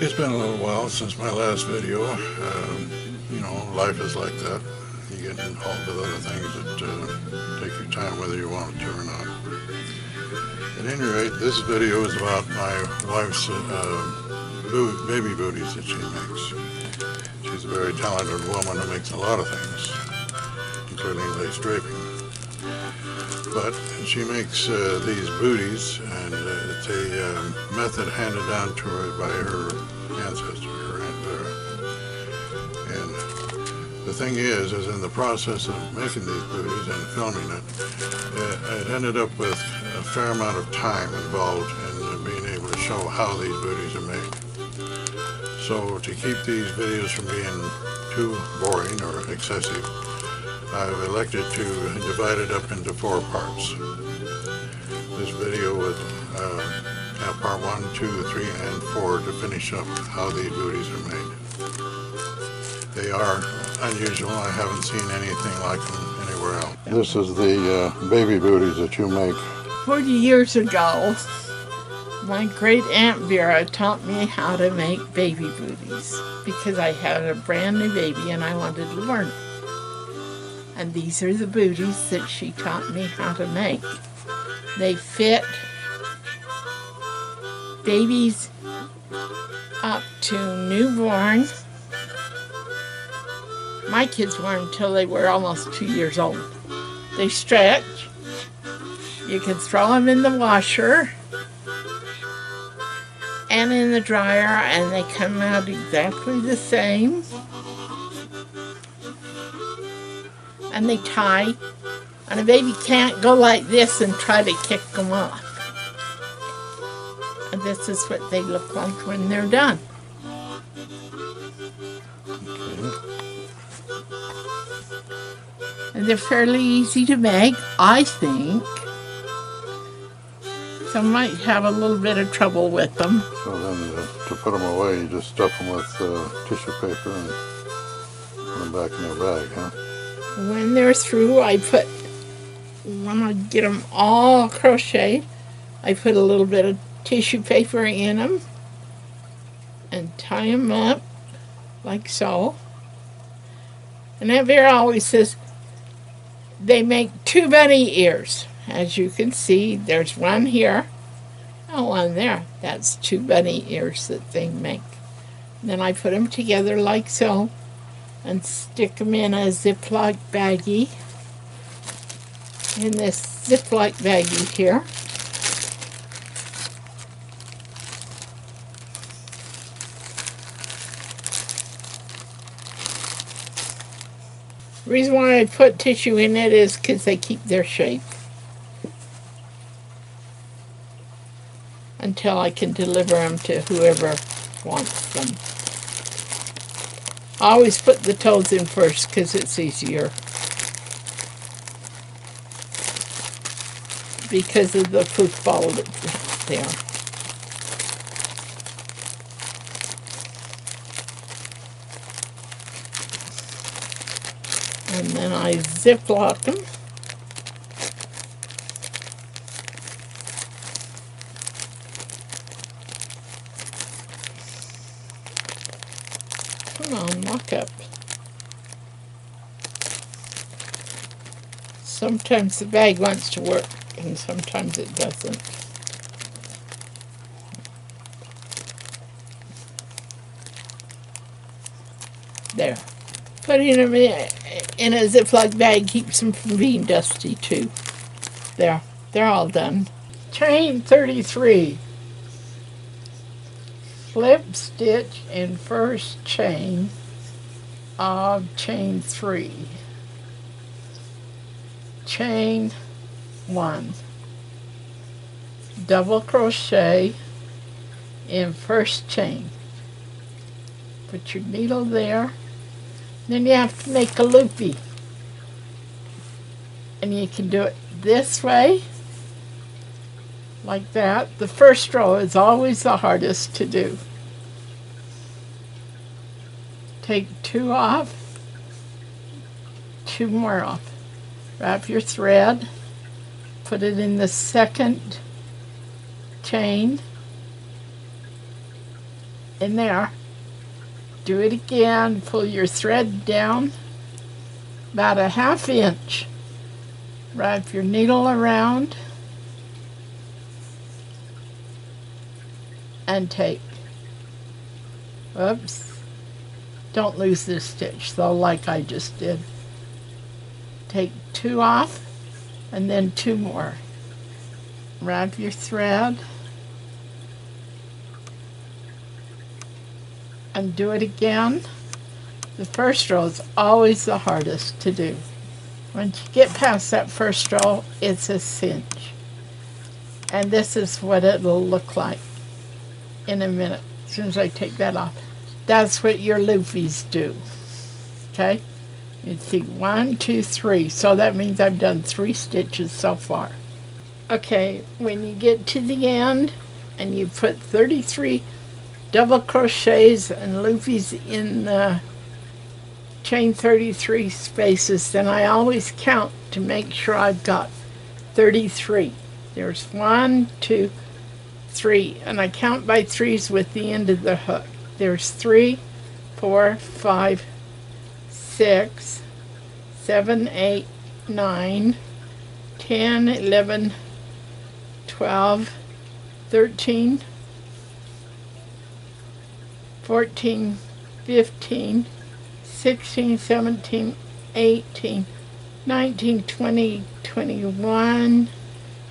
It's been a little while since my last video. You know, life is like that. You get involved with other things that take your time whether you want it to or not. At any rate, this video is about my wife's baby booties that she makes. She's a very talented woman who makes a lot of things, including lace draping. But she makes these booties, and it's a method handed down to her by her ancestor, her Aunt Vera. And the thing is in the process of making these booties and filming it ended up with a fair amount of time involved in being able to show how these booties are made. So to keep these videos from being too boring or excessive, I've elected to divide it up into 4 parts. This video would have part 1, 2, 3, and 4 to finish up how these booties are made. They are unusual. I haven't seen anything like them anywhere else. This is the baby booties that you make. 40 years ago, my great Aunt Vera taught me how to make baby booties because I had a brand new baby and I wanted to learn. And these are the booties that she taught me how to make. They fit babies up to newborn. My kids weren't until they were almost 2 years old. They stretch. You can throw them in the washer and in the dryer, and they come out exactly the same. And they tie, and a baby can't go like this and try to kick them off. And this is what they look like when they're done. And they're fairly easy to make, I think. Some might have a little bit of trouble with them. So then to put them away, you just stuff them with tissue paper and put them back in your bag, huh? When they're through, when I get them all crocheted, I put a little bit of tissue paper in them and tie them up like so. And Aunt Vera always says they make 2 bunny ears. As you can see, there's one here and one there. That's 2 bunny ears that they make. And then I put them together like so and stick them in a Ziploc baggie, in this Ziploc baggie here. The reason why I put tissue in it is because they keep their shape until I can deliver them to whoever wants them. I always put the toes in first because it's easier. Because of the football that's there. And then I ziplock them. Come on, lock up. Sometimes the bag wants to work and sometimes it doesn't. There. Putting them in a Ziploc bag keeps them from being dusty too. There. They're all done. Chain 33. Slip stitch in first chain of chain 3. Chain 1. Double crochet in first chain. Put your needle there. Then you have to make a loopy. And you can do it this way, like that. The first row is always the hardest to do. Take 2 off, 2 more off. Wrap your thread, put it in the second chain, in there. Do it again, pull your thread down about a 1/2 inch. Wrap your needle around and take, oops, don't lose this stitch though like I just did. Take 2 off and then 2 more. Wrap your thread and do it again. The first row is always the hardest to do. Once you get past that first row, it's a cinch. And this is what it'll look like in a minute, as soon as I take that off. That's what your loopies do. Okay? You see 1, 2, 3. So that means I've done 3 stitches so far. Okay, when you get to the end and you put 33 double crochets and loopies in the chain 33 spaces, then I always count to make sure I've got 33. There's 1, 2, 3, and I count by threes with the end of the hook. There's 3, 4, 5, 6, 7, 8, 9, 10, 11, 12, 13, 14, 15, 16, 17, 18, 19, 20, 21,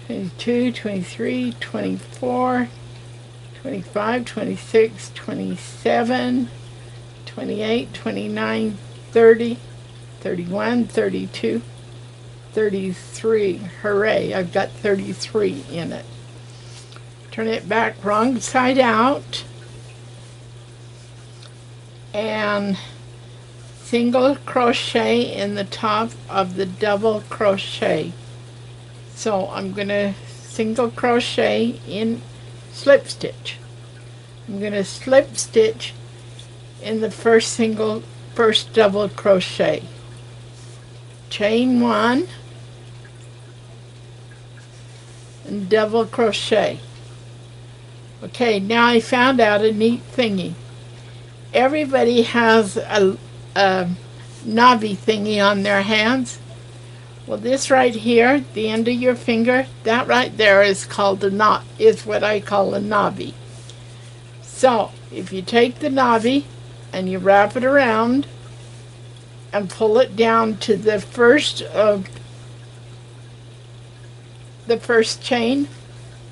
22, 23, 24, 25, 26, 27, 28, 29, 30, 31, 32, 33. Hooray, I've got 33 in it. Turn it back wrong side out and single crochet in the top of the double crochet. So I'm going to single crochet in slip stitch. I'm going to slip stitch in the first double crochet. Chain 1 and double crochet. Okay, now I found out a neat thingy. Everybody has a knobby thingy on their hands. Well, this right here, the end of your finger, that right there is called a knot, is what I call a knobby. So, if you take the knobby and you wrap it around and pull it down to the first chain,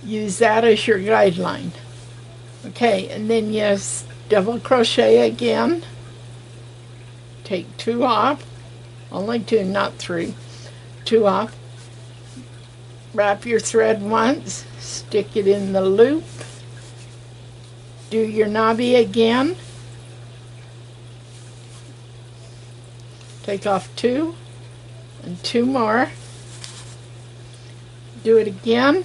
use that as your guideline. Okay, and then you double crochet again. Take 2 off, only 2, not 3. 2 off. Wrap your thread once, stick it in the loop. Do your knobby again. Take off 2 and 2 more. Do it again.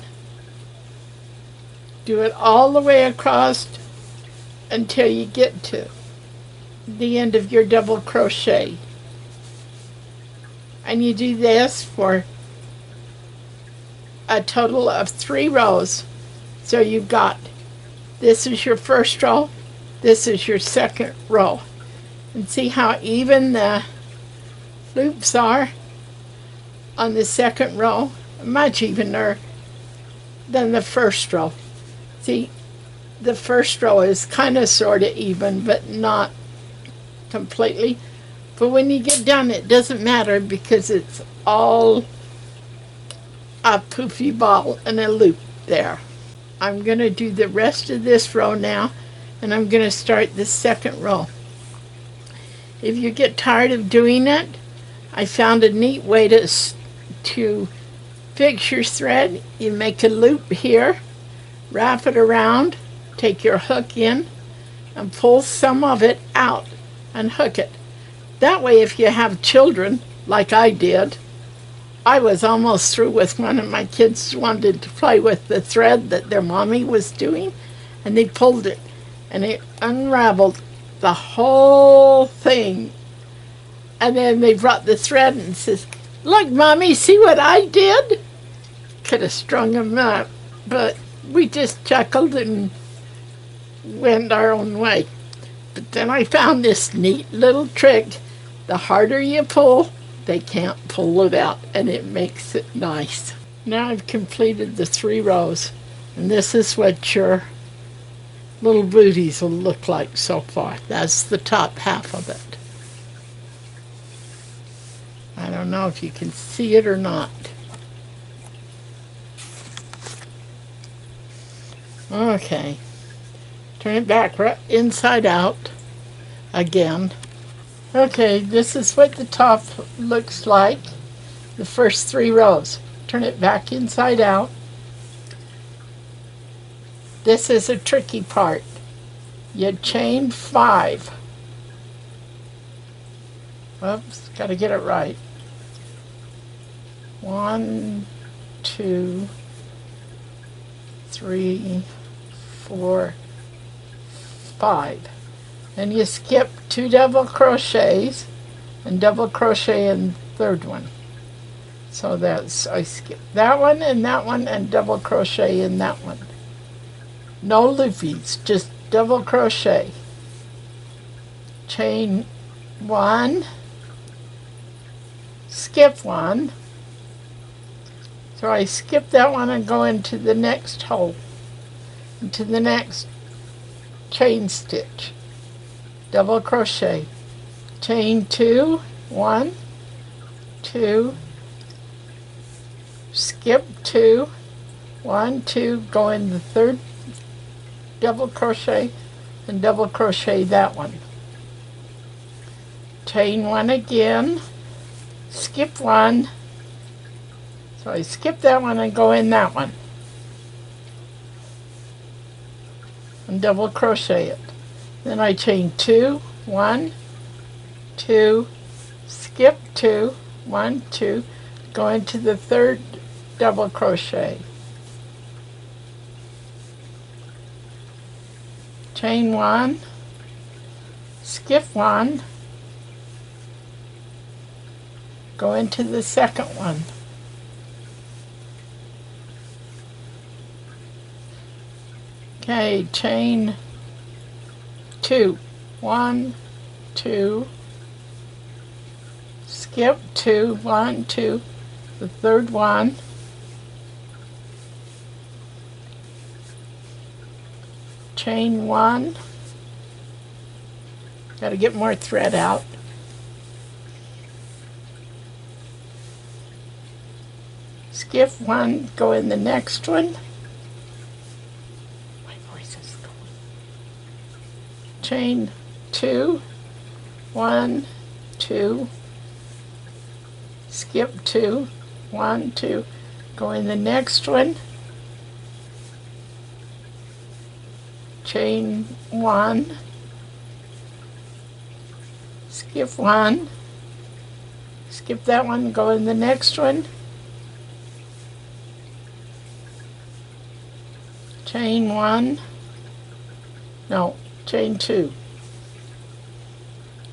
Do it all the way across until you get to the end of your double crochet. And you do this for a total of 3 rows. So you've got, this is your first row, this is your second row. And see how even the loops are on the second row? Much evener than the first row. See, the first row is kind of sort of even, but not completely. But when you get done, it doesn't matter because it's all a poofy ball and a loop there. I'm going to do the rest of this row now, and I'm going to start the second row. If you get tired of doing it, I found a neat way to fix your thread. You make a loop here, wrap it around, take your hook in, and pull some of it out and hook it. That way, if you have children, like I did, I was almost through with one of my kids wanted to play with the thread that their mommy was doing, and they pulled it, and it unraveled the whole thing. And then they brought the thread and says, "Look, Mommy, see what I did?" Could have strung them up, but we just chuckled and went our own way. But then I found this neat little trick. The harder you pull, they can't pull it out, and it makes it nice. Now I've completed the 3 rows, and this is what your little booties will look like so far. That's the top half of it. I don't know if you can see it or not. Okay. Turn it back right inside out again. Okay, this is what the top looks like, the first 3 rows. Turn it back inside out. This is a tricky part. You chain 5. Oops, gotta get it right. 1, 2, 3, 4, 5. And you skip 2 double crochets and double crochet in the third one. So that's, I skip that one and double crochet in that one. No loopies, just double crochet. Chain 1, skip 1. So I skip that one and go into the next hole, into the next chain stitch. Double crochet. Chain 2, 1, 2, skip 2, 1, 2, go in the third double crochet and double crochet that one. Chain 1 again, skip 1, so I skip that one and go in that one and double crochet it. Then I chain 2, 1, 2, skip 2, 1, 2, go into the third double crochet. Chain 1, skip 1, go into the second one. Okay, chain 2, 1, 2, skip 2, 1, 2, the third one, chain 1, got to get more thread out, skip 1, go in the next one, chain 2, 1, 2, skip 2, 1, 2, go in the next one, chain 1, skip 1, skip that one, go in the next one, chain 1, no, chain 2,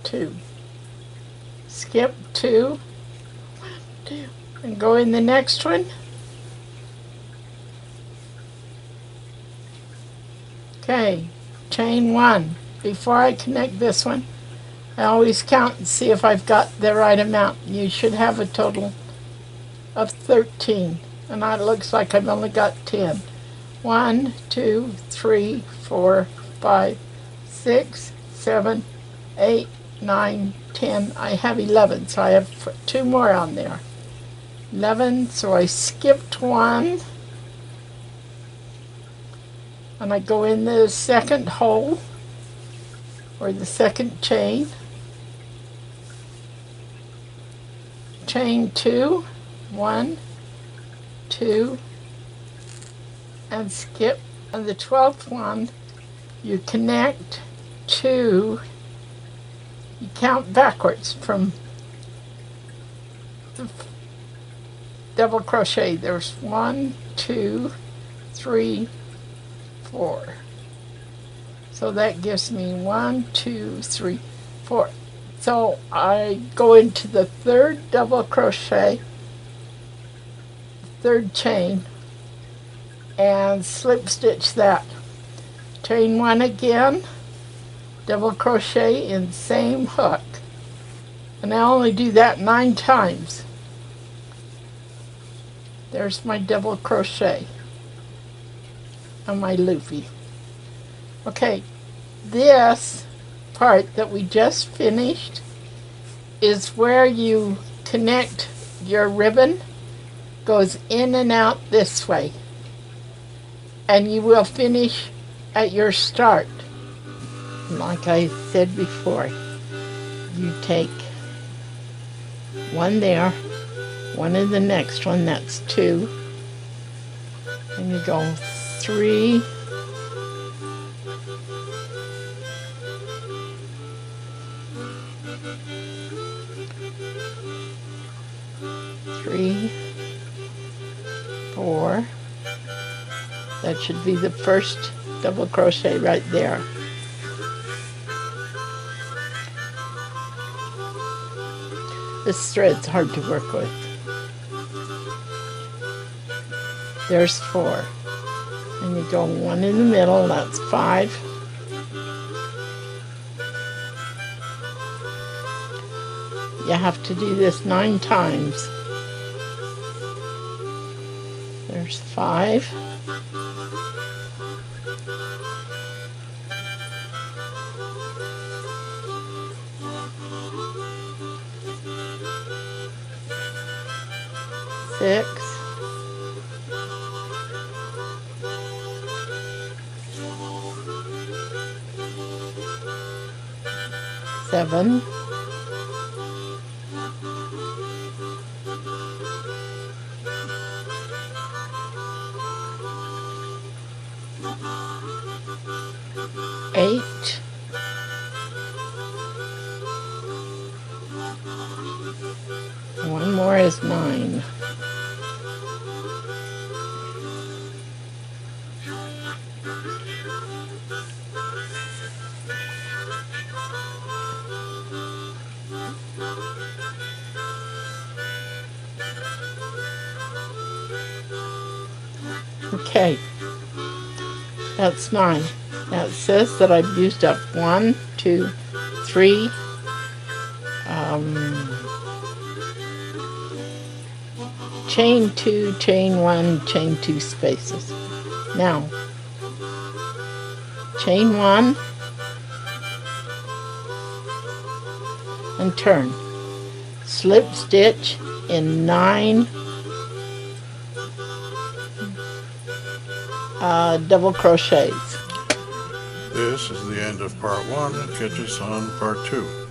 2, skip 2, 1, 2, and go in the next one. Okay, chain 1. Before I connect this one, I always count and see if I've got the right amount. You should have a total of 13, and it looks like I've only got 10. 1, 2, 3, 4, 5, 6, 7, 8, 9, 10. I have 11, so I have 2 more on there. 11, so I skipped 1, and I go in the second hole, or the second chain, chain 2, 1, 2, and skip, and the 12th one, you connect to, you count backwards from the double crochet. There's 1, 2, 3, 4. So that gives me 1, 2, 3, 4. So I go into the third double crochet, third chain, and slip stitch that chain 1 again, double crochet in same hook, and I only do that 9 times. There's my double crochet on my loopy. Okay, this part that we just finished is where you connect your ribbon, goes in and out this way, and you will finish at your start. Like I said before, you take one there, one in the next one, that's 2, and you go 3, 3, 4. That should be the first double crochet right there. This thread's hard to work with. There's 4. And you go 1 in the middle, that's 5. You have to do this 9 times. There's 5. Six, 7, 8, 1 more is 9. Okay, that's 9. Now it says that I've used up 1, 2, 3, chain 2, chain 1, chain 2 spaces. Now, chain 1 and turn. Slip stitch in 9 double crochets. This is the end of part 1 and catch us on part 2.